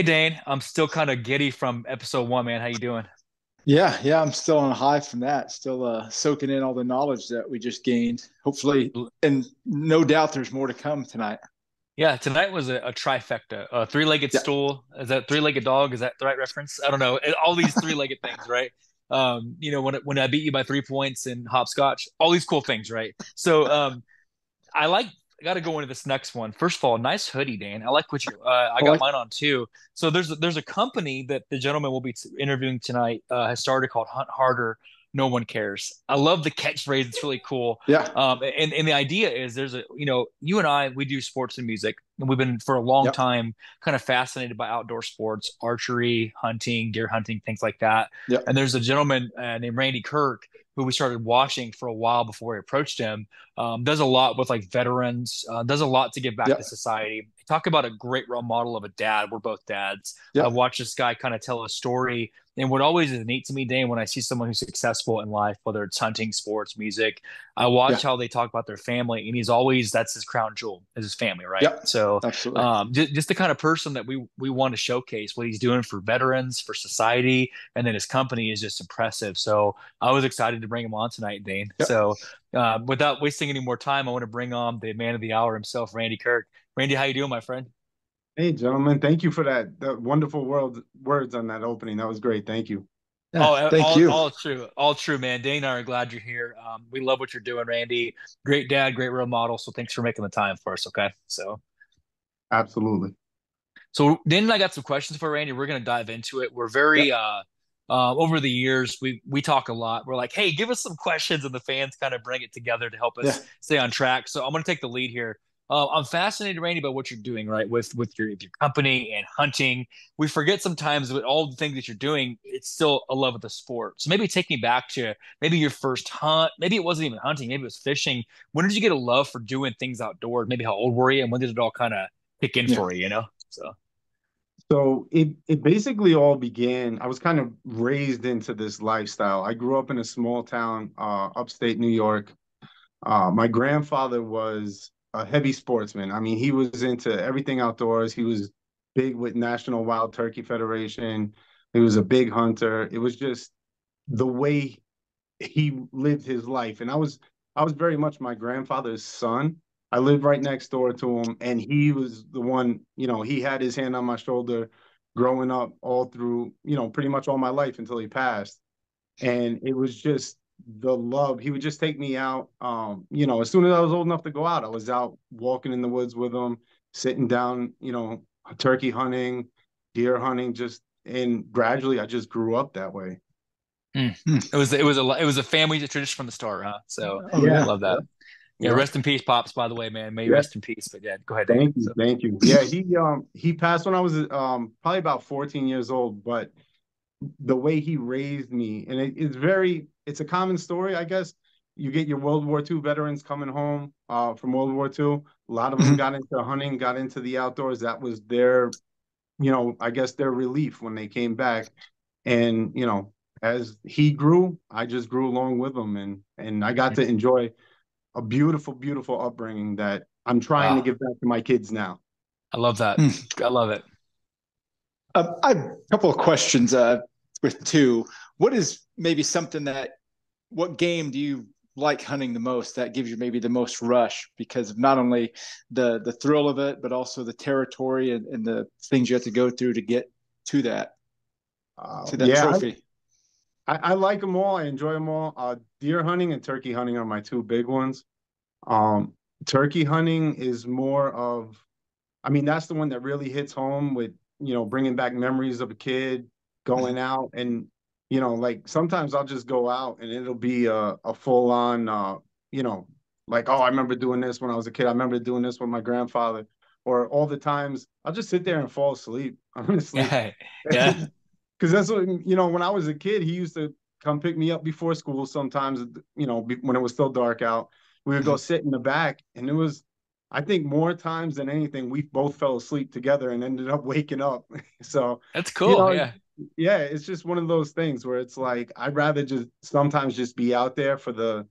Hey Dane, I'm still kind of giddy from episode one, man. How you doing? Yeah, I'm still on a high from that. Still soaking in all the knowledge that we just gained. Hopefully, and no doubt there's more to come tonight. Yeah, tonight was a trifecta. A three-legged Yeah, stool. Is that three-legged dog? Is that the right reference? I don't know. All these three-legged things, right? When I beat you by 3 points in hopscotch, all these cool things, right? So, I like. I got to go into this next one. First of all, nice hoodie, Dane. I like what you. I I got like. mine on too. So there's a company that the gentleman will be interviewing tonight has started called Hunt Harder. No one cares. I love the catchphrase. It's really cool. Yeah, And the idea is there's you and I, we do sports and music, and we've been for a long yep, time kind of fascinated by outdoor sports, archery, hunting, deer hunting, things like that. yep, And there's a gentleman named Randy Kyrk who we started watching for a while before we approached him. Does a lot with like veterans, does a lot to give back to yep, society. Talk about a great role model of a dad. We're both dads. I yep, watched this guy kind of tell a story. And what always is neat to me, Dane, when I see someone who's successful in life, whether it's hunting, sports, music, I watch yeah, how they talk about their family, and he's always that's his crown jewel, is his family, right? yep. So, Absolutely. just the kind of person that we want to showcase what he's doing for veterans, for society, and then his company is just impressive. So, I was excited to bring him on tonight, Dane. Yep. So, without wasting any more time, I want to bring on the man of the hour himself, Randy Kyrk. Randy, how you doing, my friend? Hey, gentlemen, thank you for that wonderful words on that opening. That was great. Thank you. Yeah. Oh, Thank you. all true, man. Dane and I are glad you're here. We love what you're doing, Randy. Great dad, great role model. So thanks for making the time for us. Okay, Absolutely. so Dane and I got some questions for Randy. We're gonna dive into it. We're very Yep. over the years we talk a lot. We're like, hey, give us some questions, and the fans kind of bring it together to help Yeah. us stay on track. So I'm gonna take the lead here. I'm fascinated, Randy, about what you're doing, right, with your company and hunting. We forget sometimes with all the things that you're doing, it's still a love of the sport. So maybe take me back to maybe your first hunt. Maybe it wasn't even hunting. Maybe it was fishing. When did you get a love for doing things outdoors? Maybe how old were you, and when did it all kind of kick in Yeah. for you? You know? So. So it basically all began. I was kind of raised into this lifestyle. I grew up in a small town, upstate New York. My grandfather was a heavy sportsman. I mean, he was into everything outdoors. He was big with National Wild Turkey Federation. He was a big hunter. It was just the way he lived his life. And I was very much my grandfather's son. I lived right next door to him, and he was the one, he had his hand on my shoulder growing up all through, pretty much all my life until he passed. And it was just the love. He would just take me out. As soon as I was old enough to go out, I was out walking in the woods with him, sitting down, turkey hunting, deer hunting, just and gradually I just grew up that way. Mm. Hmm. It was a family tradition from the start, huh? So Oh Yeah. yeah. love that. Yeah, Yeah. rest in peace, pops. By the way, man, may you Yeah. rest in peace. But yeah, go ahead, Dane. Thank you, So thank you. Yeah, he passed when I was probably about 14 years old, but the way he raised me, and it's a common story, I guess. You get your World War II veterans coming home from World War II. A lot of them Mhm. got into hunting, got into the outdoors. That was their, I guess their relief when they came back. And, as he grew, I just grew along with him, and I got to enjoy a beautiful, beautiful upbringing that I'm trying to wow, give back to my kids now. I love that. Hmm. I love it. I have a couple of questions with two. What is maybe something that what game do you like hunting the most that gives you maybe the most rush because of not only the thrill of it but also the territory and the things you have to go through to get to that to that Yeah, trophy. I like them all. I enjoy them all. Deer hunting and turkey hunting are my two big ones. Um, Turkey hunting is more of, I mean, that's the one that really hits home with, bringing back memories of a kid going out and, like sometimes I'll just go out and it'll be a full on, you know, like, oh, I remember doing this when I was a kid. I remember doing this with my grandfather. Or all the times I'll just sit there and fall asleep, honestly. Yeah, yeah. Because that's what, when I was a kid, he used to come pick me up before school sometimes, when it was still dark out. We would go sit in the back, and it was, I think, more times than anything, we both fell asleep together and ended up waking up. So, That's you cool. know, Yeah. yeah, it's just one of those things where it's like I'd rather just sometimes just be out there for the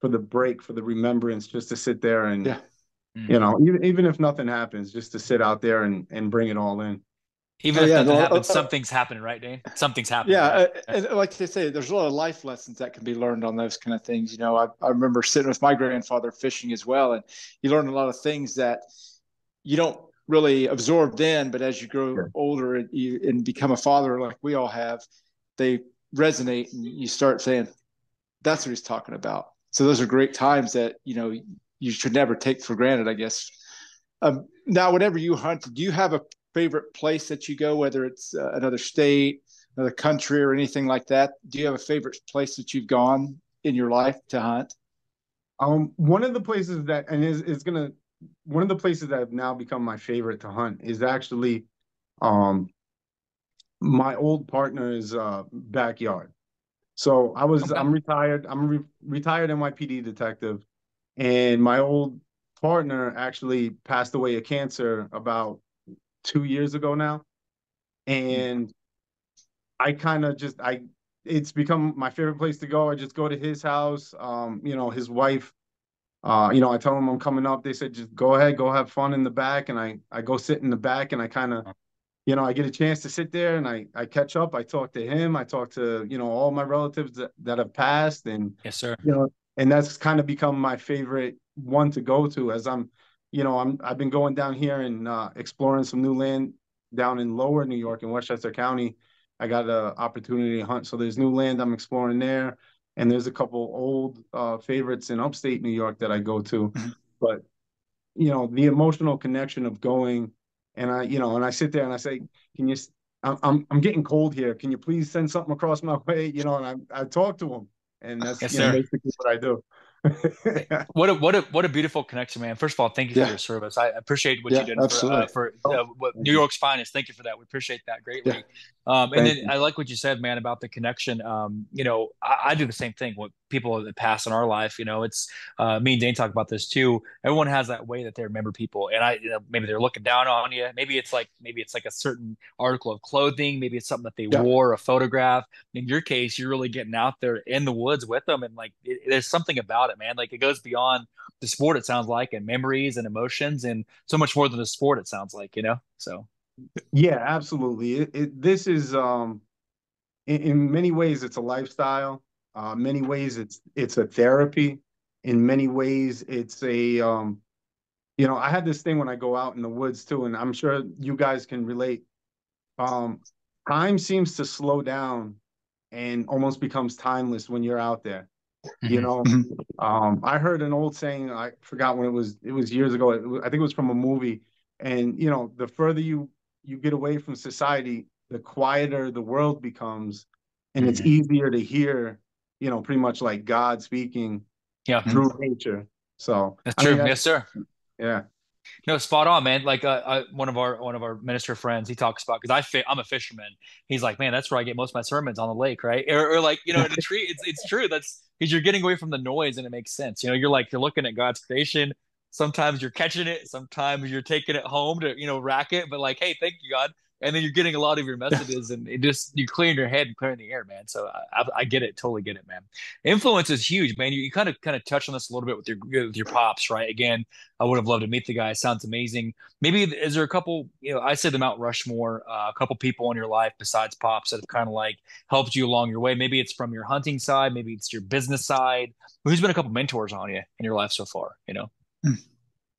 break, for the remembrance, just to sit there and Yeah. Mm. even if nothing happens, just to sit out there and bring it all in. Even Oh if yeah, nothing happens, something's happening, right, Dane? Something's happening, yeah, right? and like they say, there's a lot of life lessons that can be learned on those kind of things. You know, I remember sitting with my grandfather fishing as well, and you learn a lot of things that you don't really absorb then, but as you grow Yeah. older and become a father, like we all have, they resonate, and you start saying, "That's what he's talking about." So those are great times that you should never take for granted, I guess. Now, whenever you hunt, do you have a favorite place that you go, whether it's another state, another country, or anything like that? Do you have a favorite place that you've gone in your life to hunt? One of the places that and is gonna one of the places that have now become my favorite to hunt is actually um my old partner's backyard. So Okay. I'm retired. I'm a retired NYPD detective, and my old partner actually passed away of cancer about 2 years ago now. And I kind of just I it's become my favorite place to go. I just go to his house. His wife, I tell them I'm coming up. They said just go ahead, go have fun in the back, and I go sit in the back, and I kind of I get a chance to sit there and I catch up. I talk to him. I talk to, all my relatives that have passed. And, Yes, sir. and that's kind of become my favorite one to go to as I've been going down here and exploring some new land down in lower New York in Westchester County. I got an opportunity to hunt. So there's new land I'm exploring there. And there's a couple old favorites in upstate New York that I go to. Mhm. But the emotional connection of going and I sit there and I say, can you, I'm getting cold here. Can you please send something across my way? And I talk to him, and that's, Yes, sir. basically what I do. What a beautiful connection, man. First of all, thank you for Yeah, your service. I appreciate what you yeah, did absolutely. for Oh, what thank New you. York's finest. Thank you for that. We appreciate that Yeah, greatly. And Thank then you. I like what you said, man, about the connection. I do the same thing with people that pass in our life. It's me and Dane talk about this too. Everyone has that way that they remember people, and maybe they're looking down on you. Maybe it's like a certain article of clothing. Maybe it's something that they yeah. wore, a photograph. In your case, you're really getting out there in the woods with them, and like there's something about it, man. Like it goes beyond the sport, it sounds like, and memories and emotions, and so much more than the sport, it sounds like. So Yeah, absolutely. This is in many ways it's a lifestyle. Many ways it's a therapy. In many ways it's a I had this thing when I go out in the woods too, and I'm sure you guys can relate. Um, Time seems to slow down and almost becomes timeless when you're out there. You mhm. know, Mhm. I heard an old saying. I forgot when it was. It was years ago. I think it was from a movie. And the further you get away from society, the quieter the world becomes, and it's Mhm. easier to hear. Pretty much like God speaking Yeah, through nature. So that's I mean, true. Yes, sir. yeah, No, spot on, man. Like one of our minister friends, he talks about because I'm a fisherman. He's like, man, that's where I get most of my sermons on the lake, right? Or like in a tree. It's true. That's because you're getting away from the noise and it makes sense. You're looking at God's creation. Sometimes you're catching it. Sometimes you're taking it home to rack it. But like, hey, thank you, God. And then you're getting a lot of your messages, and it just you clearing your head and clearing the air, man. So I get it, totally get it, man. Influence is huge, man. You kind of touched on this a little bit with your pops, right? Again, I would have loved to meet the guy. Sounds amazing. Maybe is there a couple, I said the Mount Rushmore, a couple people in your life besides Pops that have kind of like helped you along your way. Maybe it's from your hunting side, maybe it's your business side. Who's been a couple mentors on you in your life so far?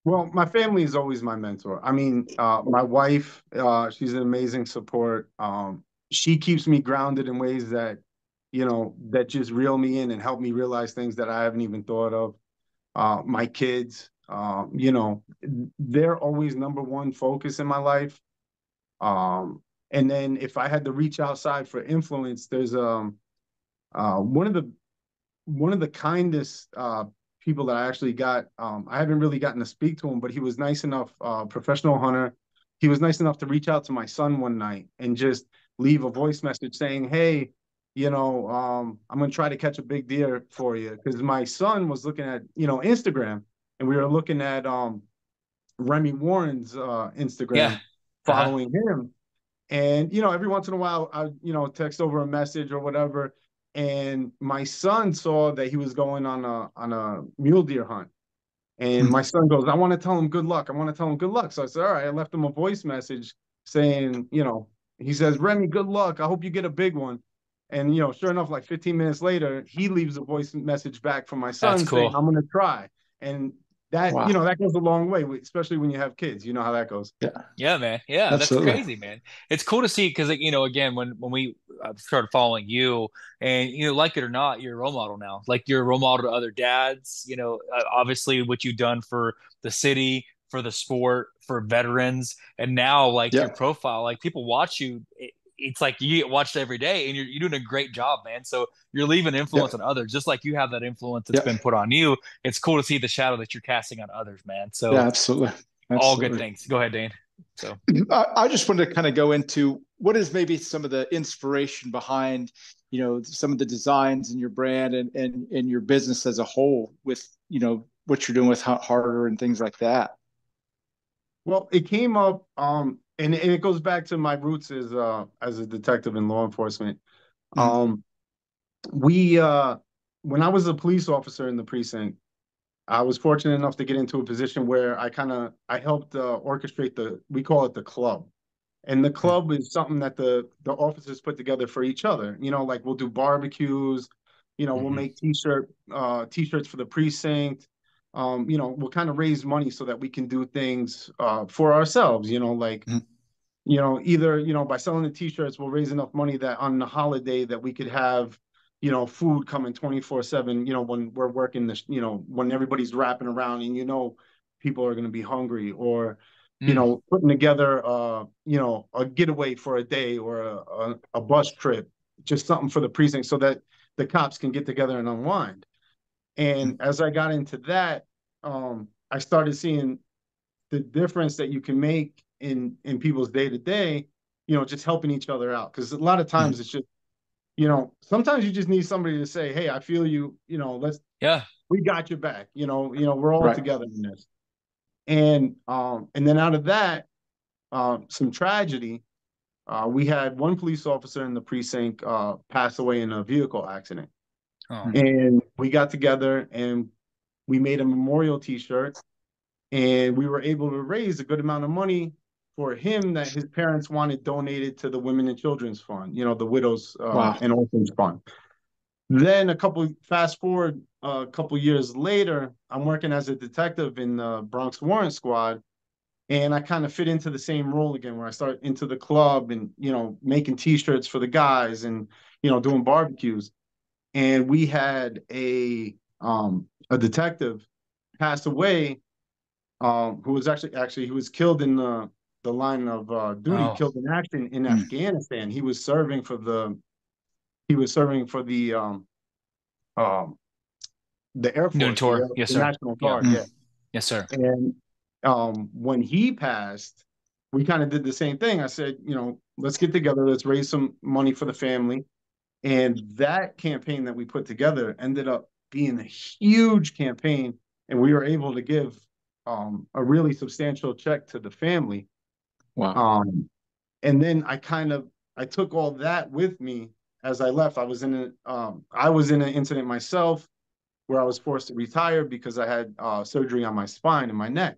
well, my family is always my mentor. I mean, my wife, she's an amazing support. She keeps me grounded in ways that just reel me in and help me realize things that I haven't even thought of. My kids, they're always number one focus in my life. And then if I had to reach outside for influence, there's one of the kindest people that I actually got. I haven't really gotten to speak to him, but he was nice enough, professional hunter. He was nice enough to reach out to my son one night and just leave a voice message saying, "Hey, I'm gonna try to catch a big deer for you." Because my son was looking at Instagram, and we were looking at Remy Warren's Yeah. Instagram, Uh-huh. following him. And every once in a while, I text over a message or whatever. And my son saw that he was going on a mule deer hunt. And my son goes, "I want to tell him good luck. I want to tell him good luck." So I said, "All right." I left him a voice message saying, he says, Remy, good luck. I hope you get a big one. And, sure enough, like 15 minutes later, he leaves a voice message back from my That's son saying, cool. I'm going to try. And that, Wow. that goes a long way, especially when you have kids. You know how that goes. Yeah, Yeah, man. Yeah, that's absolutely. crazy, man. It's cool to see because, again, when we started following you, and like it or not, you're a role model now. Like you're a role model to other dads. Obviously what you've done for the city, for the sport, for veterans, and now like your Yeah, profile, like people watch you. It's like you get watched every day, and you're doing a great job, man. So you're leaving influence yeah, on others, just like you have that influence that's yeah, been put on you. It's cool to see the shadow that you're casting on others, man. yeah, So absolutely, all good absolutely. things. Go ahead, Dane. So. I just wanted to kind of go into what is maybe some of the inspiration behind, some of the designs in your brand and your business as a whole with, what you're doing with Hunt Harder and things like that. Well, it came up, and it goes back to my roots as a detective in law enforcement. Mhm. Um, we when I was a police officer in the precinct, I was fortunate enough to get into a position where I helped orchestrate we call it the club. And the club is something that the officers put together for each other. Like we'll do barbecues, we'll Mhm. make t-shirts for the precinct. We'll kind of raise money so that we can do things for ourselves, like Mhm. either, by selling the t-shirts, we'll raise enough money that on the holiday that we could have, food coming 24/7, when we're working this, when everybody's wrapping around and, people are going to be hungry, or, Mm. putting together, a getaway for a day or a bus trip, just something for the precinct so that the cops can get together and unwind. And as I got into that, I started seeing the difference that you can make in people's day to day, just helping each other out. Because a lot of Mhm. times it's just, sometimes you just need somebody to say, "Hey, I feel you. Yeah. We got your back. We're all Right. together in this." And then out of that, some tragedy. We had one police officer in the precinct pass away in a vehicle accident, Oh. Mhm. and we got together and we made a memorial T-shirt, and we were able to raise a good amount of money for him that his parents wanted donated to the Women and Children's Fund, the Widows Wow. and Orphans Fund. Then fast forward a couple years later, I'm working as a detective in the Bronx Warrant Squad, and I kind of fit into the same role again, where I start into the club and making T-shirts for the guys and doing barbecues. And we had a detective pass away, who was actually he was killed in the line of duty, Oh. killed in action in Mhm. Afghanistan. He was serving for um, the Air Doing a Force, tour. Yes, the sir. National Yeah. Guard, Mhm. yeah. Yes, sir. And when he passed, we kind of did the same thing. I said, let's get together, let's raise some money for the family. And that campaign that we put together ended up being a huge campaign, and we were able to give a really substantial check to the family. Wow. Um, and then I took all that with me as I left. I was in an incident myself where I was forced to retire because I had surgery on my spine and my neck.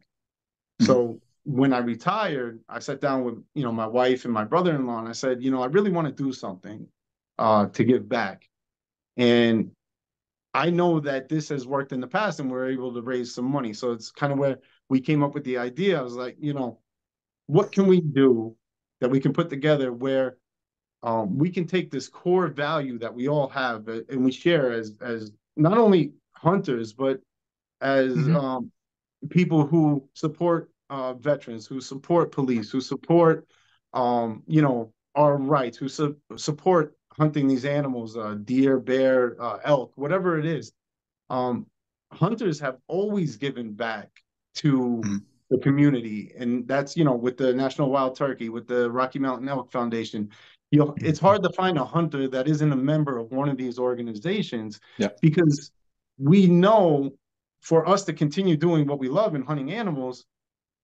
Mhm. So when I retired, I sat down with my wife and my brother-in-law, and I said, I really want to do something to give back. And I know that this has worked in the past, and we're able to raise some money. So it's kind of where we came up with the idea. I was like, what can we do that we can put together where we can take this core value that we all have, and we share as not only hunters but as Mhm. people who support veterans, who support police, who support our rights, who support hunting these animals, deer, bear, elk, whatever it is. Um, Hunters have always given back to Mhm. the community, and that's with the National Wild Turkey, with the Rocky Mountain Elk Foundation. It's hard to find a hunter that isn't a member of one of these organizations, Yeah. because we know for us to continue doing what we love in hunting animals,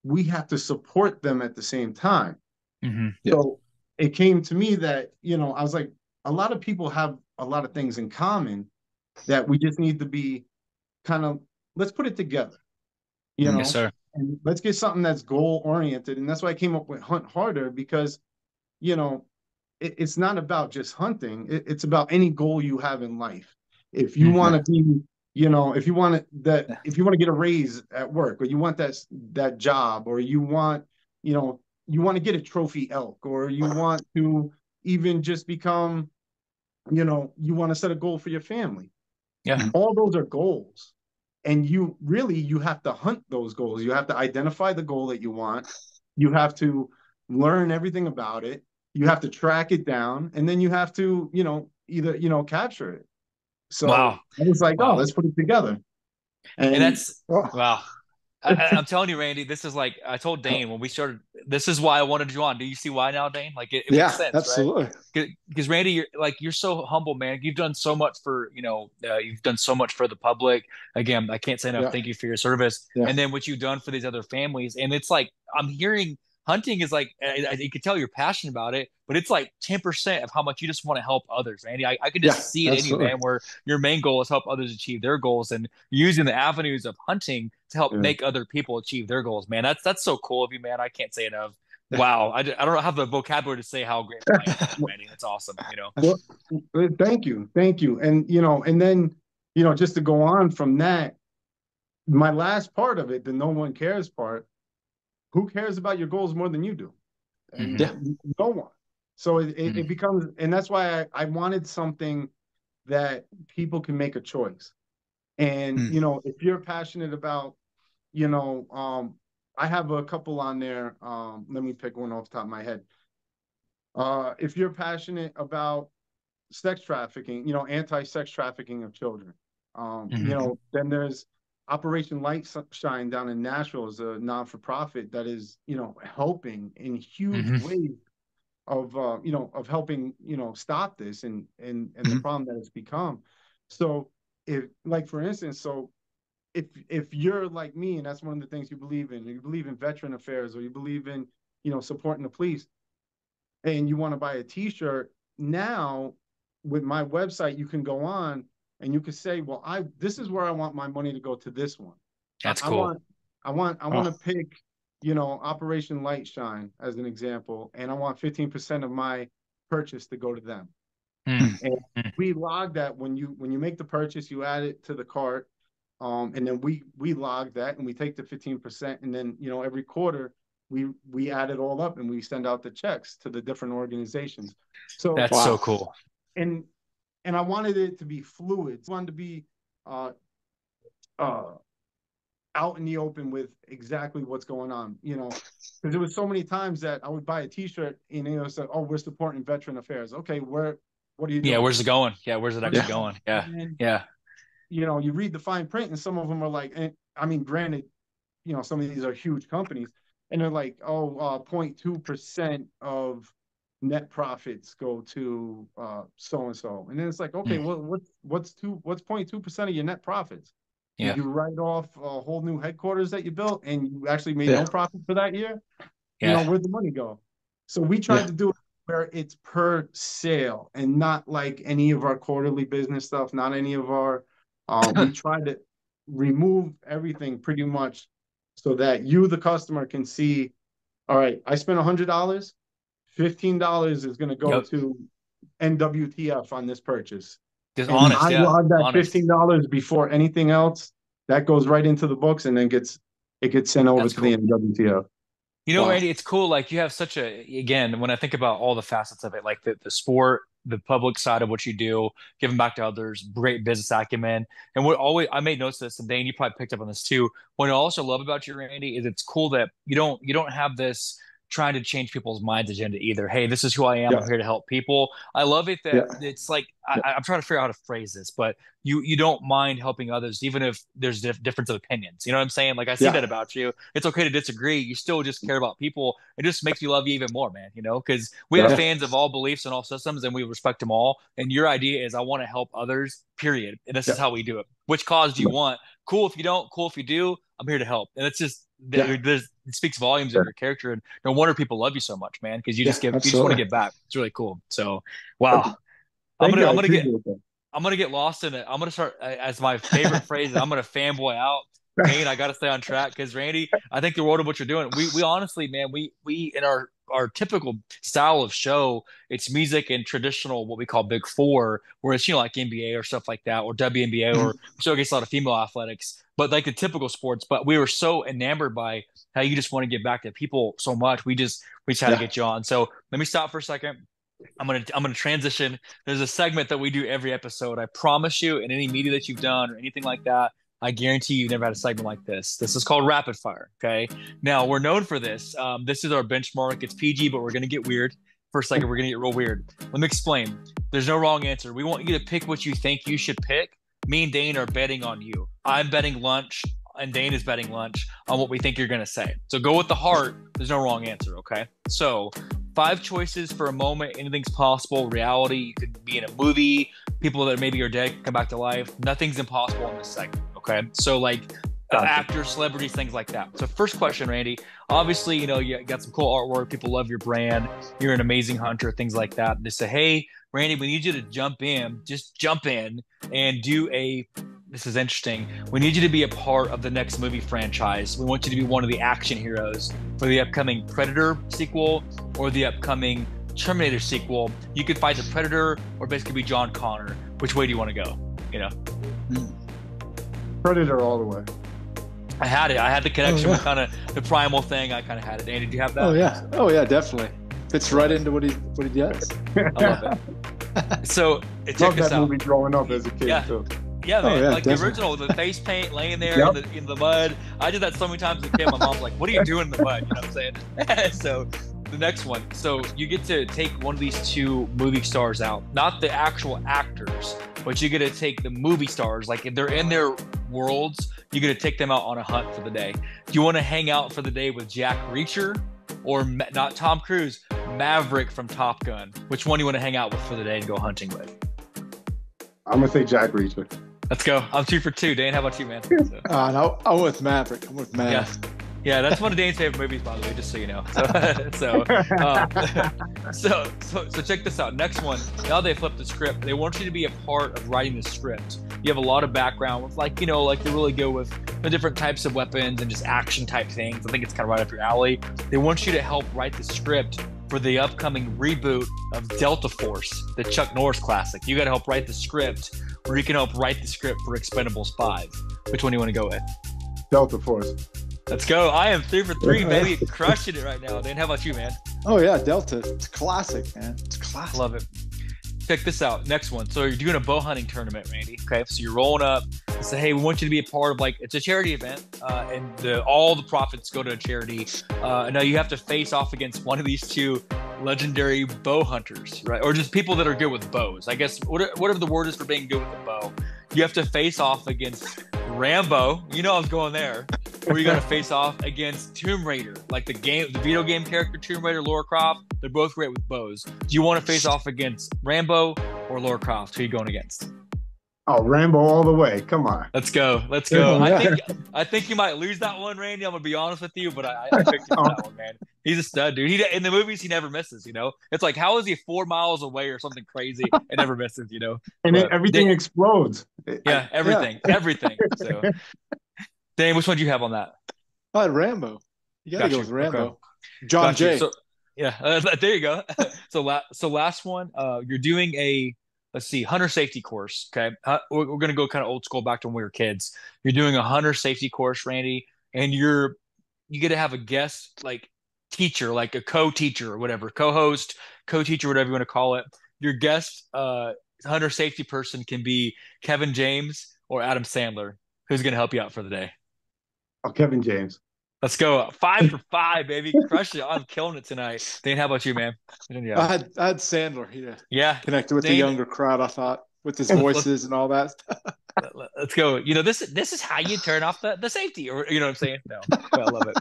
we have to support them at the same time. Hmm. Yeah. So it came to me that, I was like, a lot of people have a lot of things in common that we just need to be kind of, let's put it together. you Yes, know, sir. and let's get something that's goal oriented. And that's why I came up with Hunt Harder, because, you know, it's not about just hunting. It's about any goal you have in life. If you want Mhm. to be, you know, Yeah. if you want to get a raise at work, or you want that job, or you want, you know, you want to get a trophy elk, or you want to even just become, you know, you want to set a goal for your family. Yeah. All those are goals. And you have to hunt those goals. You have to identify the goal that you want. You have to learn everything about it. You have to track it down, and then you have to, you know, either, you know, capture it. Wow. So I was like, oh, Wow. let's put it together. And And that's Oh, wow. I'm telling you, Randy, this is like I told Dane when we started. This is why I wanted you on. Do you see why now, Dane? Like it makes yeah, sense, right? absolutely. Because Randy, you're so humble, man. You've done so much for you've done so much for the public. Again, I can't say enough. Yeah, Thank you for your service, yeah, and then what you've done for these other families. And it's like I'm hearing hunting is like you can tell you're passionate about it, but it's like 10% of how much you just want to help others, Randy. I can yeah, just see it in you, absolutely. man. Where your main goal is help others achieve their goals, and using the avenues of hunting to help yeah. make other people achieve their goals, man. That's so cool of you, man. I can't say enough. Yeah. Wow, I don't have the vocabulary to say how grateful I am for you, Randy. That's awesome. Well, thank you. And you know, and then, you know, just to go on from that, my last part of it, the no one cares part, who cares about your goals more than you do? Hmm. Yeah. And no one. So Hmm. it becomes, and that's why I wanted something that people can make a choice. And, Mm. you know, if you're passionate about, you know, I have a couple on there. Let me pick one off the top of my head. If you're passionate about sex trafficking, you know, anti-sex trafficking of children, you Hmm. know, then there's Operation Light Shine down in Nashville is a non-for-profit that is, you know, helping in huge Hmm. ways of, you know, of helping, you know, stop this and the Hmm. problem that it's become. So if, like, for instance, so if you're like me and that's one of the things you believe in, you believe in veteran affairs, or you believe in, you know, supporting the police, and you want to buy a T-shirt, now with my website you can go on and you can say, well, I this is where I want my money to go, to this one. I, That's I cool. want I want Oh, to pick, you know, Operation Light Shine as an example, and I want 15% of my purchase to go to them. Mm. And Mm. we log that when you make the purchase, you add it to the cart, and then we log that and we take the 15%, and then, you know, every quarter we add it all up and we send out the checks to the different organizations. So That's so wow. cool. and and I wanted it to be fluid. I wanted to be uh, uh, out in the open with exactly what's going on, you know, because there was so many times that I would buy a T-shirt and they would say, "Oh, we're supporting veteran affairs." Okay, what are you Yeah, doing? where's it going? Yeah, where's it What are you actually Yeah. doing? going? And Yeah. then, Yeah. you know, you read the fine print, and some of them are like, and I mean, granted, you know, some of these are huge companies, and they're like, oh, 0.2% of net profits go to so and so, and then it's like, okay, Mm. well, what's 0.2% of your net profits? Did Yeah. you write off a whole new headquarters that you built and you actually made Yeah. no profit for that year? You know, Yeah. where'd the money go? So we Yeah. tried to do it where it's per sale and not like any of our quarterly business stuff, not any of our, we tried to remove everything pretty much so that you, the customer, can see, all right, I spent $100, $15 is going to go Yep. to NWTF on this purchase. Just And honest. I Yeah. log that Honest. $15 before anything else. That goes right into the books and then it gets sent over That's to the cool. NWTF. Wow. Randy, it's cool. Like you have such again, when I think about all the facets of it, like the sport, the public side of what you do, giving back to others, great business acumen. And what always, I made notes of this, and Dane, you probably picked up on this too. What I also love about you, Randy, is it's cool that you don't have this trying to change people's minds agenda either. Hey, this is who I am. Yeah. I'm here to help people. I love it that Yeah. it's like, Yeah. I'm trying to figure out how to phrase this, but you don't mind helping others, even if there's difference of opinions. You know what I'm saying? Like I see that Yeah. about you. It's okay to disagree. You still just care about people. It just makes me love you even more, man. Because we have Yep. Yeah. fans of all beliefs and all systems, and we respect them all. And your idea is, I want to help others. Period. And this is Yeah. how we do it. Which cause do you want? Cool if you don't. Cool if you do. I'm here to help. And it's just Yeah. it speaks volumes of your character, and no wonder people love you so much, man. Because Yeah. you just want to Absolutely. give back. It's really cool. So, wow. Thank you. I I'm gonna get appreciate that. I'm gonna get lost in it. I'm gonna start as my favorite phrase. I'm gonna fanboy out. Dane, I got to stay on track because Randy, I think the world of what you're doing. We honestly, man, we in our typical style of show, it's music and traditional what we call Big Four, where it's like NBA or stuff like that, or WNBA, or showcase a lot of female athletics, but like the typical sports. But we were so enamored by how you just want to give back to people so much. We just had to get you on. So let me stop for a second. I'm gonna transition. There's a segment that we do every episode. I promise you, in any media that you've done or anything like that, I guarantee you've never had a segment like this. This is called Rapid Fire. Okay. Now we're known for this. This is our benchmark. It's PG, but we're gonna get weird. For a second, we're gonna get real weird. Let me explain. There's no wrong answer. We want you to pick what you think you should pick. Me and Dane are betting on you. I'm betting lunch, and Dane is betting lunch on what we think you're gonna say. So go with the heart. There's no wrong answer. Okay. So 5 choices for a moment. Anything's possible. Reality. You could be in a movie. People that maybe are dead come back to life. Nothing's impossible in this segment. Okay. So like actors, celebrities, things like that. So first question, Randy. Obviously, you got some cool artwork. People love your brand. You're an amazing hunter, things like that. They say, hey, Randy, we need you to jump in. Just jump in and this is interesting. We need you to be a part of the next movie franchise. We want you to be one of the action heroes for the upcoming Predator sequel or the upcoming Terminator sequel. You could fight the Predator or basically be John Connor. Which way do you want to go? Predator all the way. I had it. I had the connection with kind of the primal thing. I kind of had it. Andy, did you have that? Oh yeah, definitely. Fits right into what he does. I love it. So check this out. Movie growing up as a kid too. Yeah, man. Like definitely. The original, the face paint laying there in the mud. I did that so many times as a kid. My mom's like, "What are you doing in the mud?" You know what I'm saying? So the next one. So you get to take one of these 2 movie stars out, not the actual actors, but you get to take the movie stars. Like if they're in their worlds, you get to take them out on a hunt for the day. Do you want to hang out for the day with Jack Reacher or not Tom Cruise, Maverick from Top Gun? Which one do you want to hang out with for the day and go hunting with? I'm gonna say Jack Reacher. Let's go. I'm 2 for 2. Dane, how about you, man? No, I'm with Maverick. I'm with Mav. Yeah, that's one of Dane's favorite movies, by the way, just so you know. So check this out. Next one. Now they flipped the script. They want you to be a part of writing the script. You have a lot of background with like they really go with the different types of weapons and just action type things. I think it's kind of right up your alley. They want you to help write the script for the upcoming reboot of Delta Force, the Chuck Norris classic. You got to help write the script, or you can help write the script for Expendables 5. Which one do you want to go with? Delta Force. Let's go. I am 3 for 3, baby. Crushing it right now. Dan, how about you, man? Oh, yeah. Delta. It's classic, man. It's classic. Love it. Check this out. Next one. So you're doing a bow hunting tournament, Randy. Okay. So you're rolling up and say, hey, we want you to be a part of it's a charity event. And all the profits go to a charity. Now you have to face off against one of these 2 legendary bow hunters, right? Or just people that are good with bows. I guess whatever the word is for being good with a bow. You have to face off against Rambo. I was going there. Or you got to face off against Tomb Raider, like the video game character Tomb Raider, Lara Croft. They're both great with bows. Do you want to face off against Rambo or Lara Croft? Who are you going against? Oh, Rambo all the way. Come on. Let's go. I think you might lose that one, Randy. I'm gonna be honest with you, but I picked him for that one, man. He's a stud, dude. In the movies, he never misses. It's like, how is he 4 miles away or something crazy and never misses? And everything explodes. Yeah, everything. So, Dane, which one do you have on that? I had Rambo. You gotta go with Rambo. Okay. John Jay. So, there you go. So last one. You're doing let's see, hunter safety course. Okay, we're gonna go kind of old school back to when we were kids. You're doing a hunter safety course, Randy, and you get to have a guest teacher, like a co-teacher or whatever, co-host, co-teacher, whatever you want to call it. Your guest hunter safety person can be Kevin James or Adam Sandler. Who's gonna help you out for the day? Oh, Kevin James. Let's go. 5 for 5, baby. Crush it. I'm killing it tonight. Dane, how about you, man? Yeah. I had Sandler. Yeah. Connected with the younger crowd, I thought, with his voices and all that. Let's go. This is how you turn off the safety, or you know what I'm saying? No, I love it.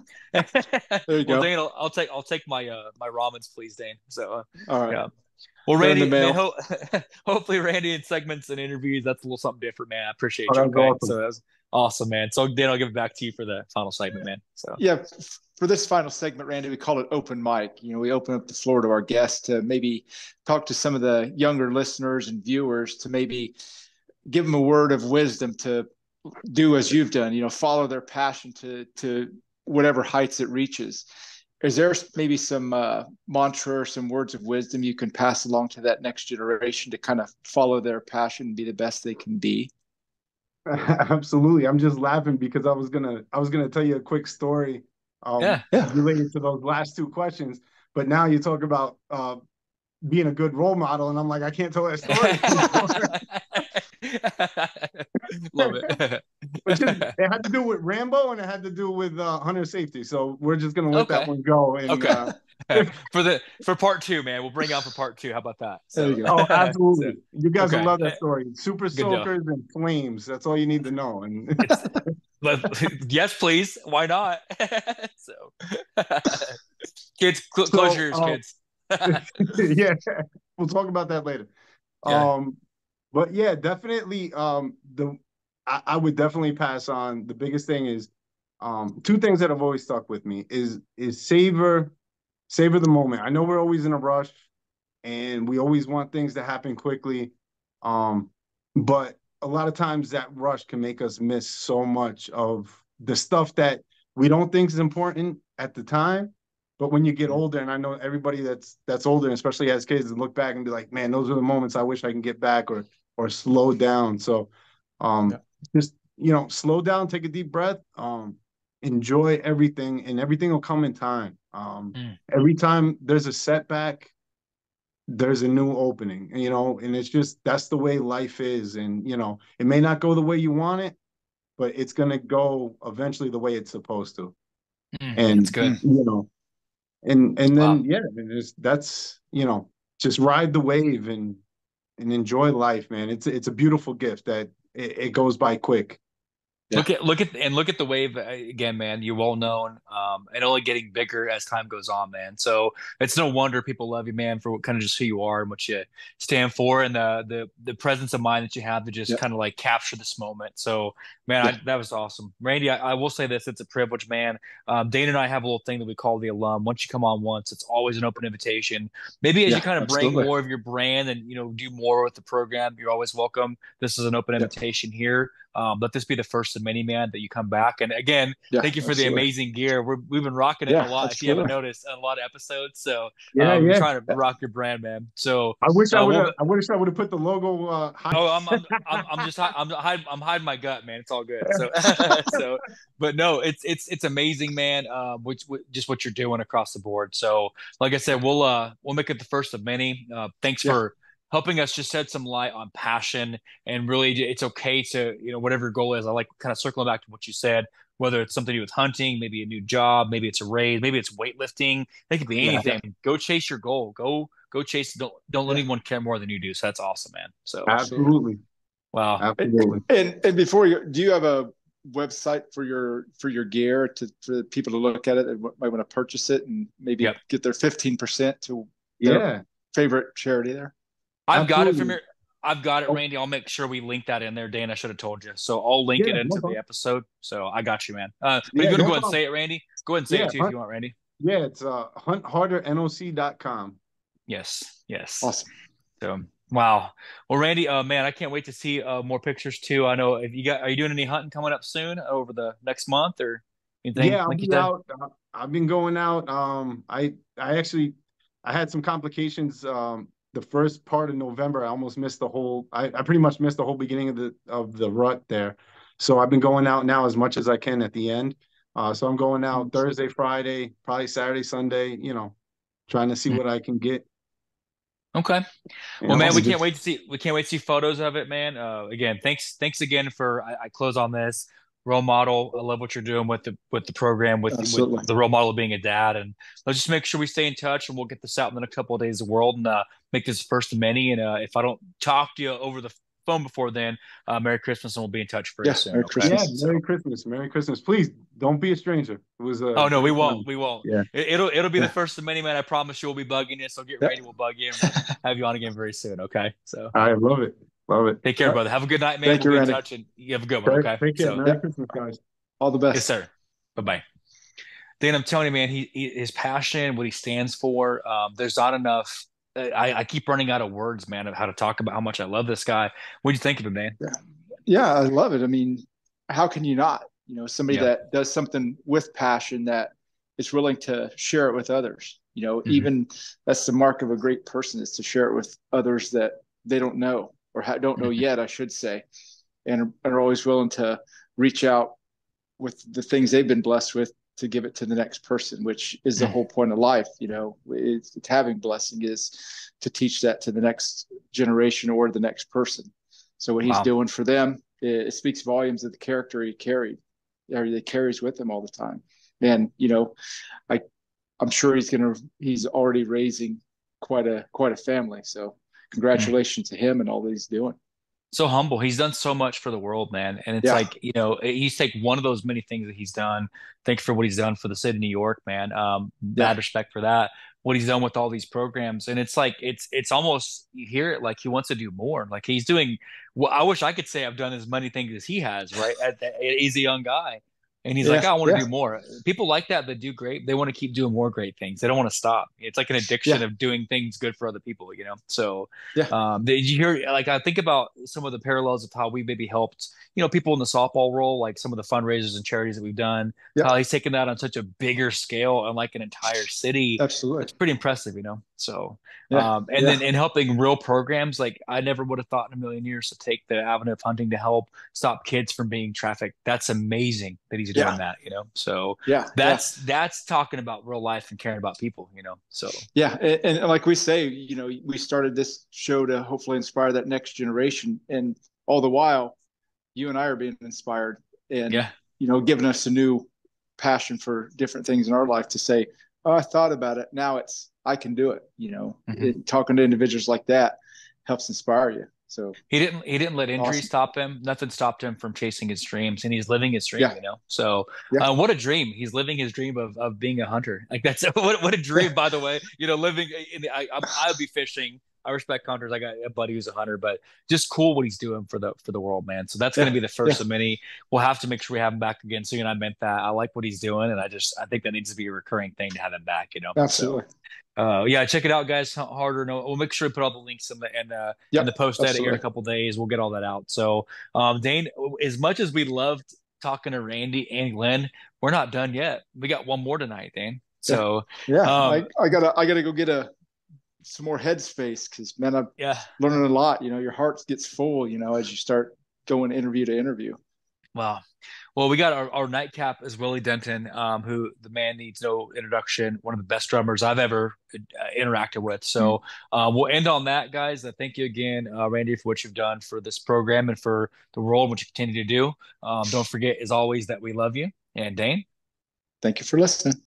There you go. Dane, I'll take my my ramens, please, Dane. So all right. Yeah. Well, Randy, man, hopefully Randy in segments and interviews, that's a little something different, man. I appreciate you. Okay? Awesome. So that was awesome, man. So then I'll give it back to you for the final segment, man. So yeah, for this final segment, Randy, we call it open mic. We open up the floor to our guests to maybe talk to some of the younger listeners and viewers to maybe give them a word of wisdom to do as you've done, follow their passion to whatever heights it reaches. Is there maybe some mantra or some words of wisdom you can pass along to that next generation to kind of follow their passion and be the best they can be? Absolutely. I'm just laughing because I was gonna tell you a quick story Yeah. related to those last two questions, but now you talk about being a good role model, and I'm like, I can't tell that story Love anymore. it. But just it had to do with Rambo and it had to do with hunter safety. So we're just gonna let that Okay. one go. And Okay. For part two, man, we'll bring out for part two. How about that? There So, you go. oh, so absolutely. You guys will okay. love that story. Super Good deal. soakers and flames. That's all you need to know. And It's yes, please. Why not? So, kids, close so your ears, kids. yeah, we'll talk about that later. Yeah. But yeah, definitely I would definitely pass on. The biggest thing is two things that have always stuck with me is savor the moment. I know we're always in a rush and we always want things to happen quickly. But a lot of times that rush can make us miss so much of the stuff that we don't think is important at the time. But when you get older, and I know everybody that's older, especially as kids, and look back and be like, man, those are the moments I wish I can get back or slow down. So Yeah. just slow down, take a deep breath, enjoy everything, and everything will come in time. Mm. Every time there's a setback, there's a new opening, and it's just that's the way life is. And it may not go the way you want it, but it's gonna go eventually the way it's supposed to. That's And good. and Wow. then yeah, that's just ride the wave and enjoy life, man. It's a beautiful gift that it goes by quick. Yeah. Look at the wave again, man. You're well known, and only getting bigger as time goes on, man. So it's no wonder people love you, man, for what kind of just who you are and what you stand for, and the presence of mind that you have to just Yeah. kind of like capture this moment. So, man, Yeah. that was awesome, Randy. I will say this: it's a privilege, man. Dana and I have a little thing that we call the alum. Once you come on once, it's always an open invitation. Maybe as you Yeah. kind of bring Absolutely. more of your brand and do more with the program, you're always welcome. This is an open Yeah. invitation here. Let this be the first of many, man, that you come back. And again, Yeah. thank you for the Absolutely. amazing gear. We've been rocking it a Yeah. lot, if you haven't Absolutely. noticed, on a lot of episodes. So Yeah, we've been yeah. trying to rock your brand, man. So I wish I would we'll. have. I wish I would have put the logo high. Oh, I'm just I'm hiding my gut, man. It's all good. So so, but no, it's amazing, man. Which just what you're doing across the board. So, like I said, we'll make it the first of many. Thanks Yeah. for helping us just shed some light on passion and really, it's okay to whatever your goal is. I like kind of circling back to what you said. Whether it's something to do with hunting, maybe a new job, maybe it's a raise, maybe it's weightlifting. It could be Yeah, Yeah. anything. Go chase your goal. Go chase. Don't let Yeah. anyone care more than you do. So that's awesome, man. So Absolutely. absolutely, wow. absolutely. And before do you have a website for your gear for people to look at it and might want to purchase it and maybe Yep. get their 15% to their Yeah, favorite charity there? I've got it from absolutely. your. I've got it, Oh, Randy. I'll make sure we link that in there. Dan, I should have told you. So I'll link yeah, it no into the problem. episode. So I got you, man. But if Yeah, you want to no go ahead and problem. say it, Randy, go ahead and say Yeah, it too if you want, Randy. yeah. It's hunthardernoc.com. Yes. Yes. Awesome. So wow. Well, Randy, man, I can't wait to see more pictures too. I know if are you doing any hunting coming up soon over the next month or anything Yeah, I'll like you be said? out. I've been going out. I actually I had some complications. The first part of November, I almost missed the whole. I pretty much missed the whole beginning of the rut there. So I've been going out now as much as I can at the end. So I'm going out Thursday, Friday, probably Saturday, Sunday. Trying to see Mm. what I can get. Okay. Well, man, And Awesome. just we can't wait to see photos of it, man. Again, thanks again for I close on this role model. I love what you're doing with the program, with Absolutely. the role model of being a dad, and let's just make sure we stay in touch, and we'll get this out in the next couple of days of the world, and make this first of many. And if I don't talk to you over the phone before then, Merry Christmas, and we'll be in touch very Yeah. soon. Merry Okay. yeah, Christmas. Merry So. Christmas, Merry Christmas. Please don't be a stranger. It was a Oh no, we great won't. time. We won't. Yeah, It'll be the Yeah. first of many, man. I promise you, we'll be bugging you. So get Yeah. ready. We'll bug you, and we'll have you on again very soon. Okay. So. I love it, love it. Take care, All right. brother. Have a good night, man. Thank We'll you, be in Randy. touch and you have a good one. Okay. Take care. So, Merry Yeah. Christmas, guys. All the yes, best. sir. Bye bye. Dan, I'm telling you, man, his passion, what he stands for, there's not enough. I keep running out of words, man, of how to talk about how much I love this guy. What do you think of him, man? Yeah. Yeah. I love it. I mean, how can you not? Somebody Yeah. that does something with passion, that is willing to share it with others. Hmm. Even that's the mark of a great person, is to share it with others that they don't know, or don't know Hmm. yet, I should say, and are always willing to reach out with the things they've been blessed with to give it to the next person, which is the whole point of life. It's having blessing is to teach that to the next generation or the next person. So what he's Wow. doing for them, it speaks volumes of the character he carried, or that carries with him all the time. And I I'm sure he's already raising quite a family. So congratulations to him and all that he's doing. So humble. He's done so much for the world, man. And it's Yeah, like, he's take one of those many things that he's done. Thanks for what he's done for the city of New York, man. yeah, Mad respect for that. What he's done with all these programs. And it's like it's almost, you hear it like he wants to do more. Like he's doing, well, I wish I could say I've done as many things as he has, right? He's a young guy. And he's like, yeah, "Oh, I want to yeah, do more." People like that do great. They want to keep doing more great things. They don't want to stop. It's like an addiction yeah, of doing things good for other people. So yeah. did you hear, like, I think about some of the parallels of how we maybe helped, people in the softball role, like some of the fundraisers and charities that we've done, how Yep, he's taken that on such a bigger scale and like an entire city. absolutely. It's pretty impressive. So, Yeah, and yeah, then in helping real programs, like I never would have thought in a million years to take the avenue of hunting to help stop kids from being trafficked. That's amazing that he's doing yeah, that. So yeah, yeah, that's talking about real life and caring about people. So yeah. And like we say, we started this show to hopefully inspire that next generation, and all the while, you and I are being inspired, and yeah. giving us a new passion for different things in our life, to say, "Oh, I thought about it. Now I can do it." Mhm. Talking to individuals like that helps inspire you. So He didn't let injury awesome. stop him. Nothing stopped him from chasing his dreams, and he's living his Yeah, dream. So yeah, what a dream! He's living his dream of being a hunter. Like that's what a yeah, dream, by the way. Living in I would be fishing. I respect hunters. I got a buddy who's a hunter, but just cool what he's doing for the world, man. So that's going to yeah, be the yeah. first of many. We'll have to make sure we have him back again soon. I meant that. I like what he's doing, and I think that needs to be a recurring thing to have him back. So. Absolutely. Yeah, check it out, guys. Harder. No, we'll make sure to put all the links in the Yep, post edit here in a absolutely. couple days. We'll get all that out. So, Dane, as much as we loved talking to Randy and Glenn, we're not done yet. We got one more tonight, Dane. Yeah, So, yeah. um, I gotta go get some more headspace, because man, I'm yeah. learning a lot. Your heart gets full, as you start going interview to interview. Wow. Well, we got our nightcap is Willie Denton, who the man needs no introduction, one of the best drummers I've ever interacted with. Mm. So we'll end on that, guys. Thank you again, Randy, for what you've done for this program and for the world, what you continue to do. Don't forget, as always, that we love you. And Dane. Thank you for listening.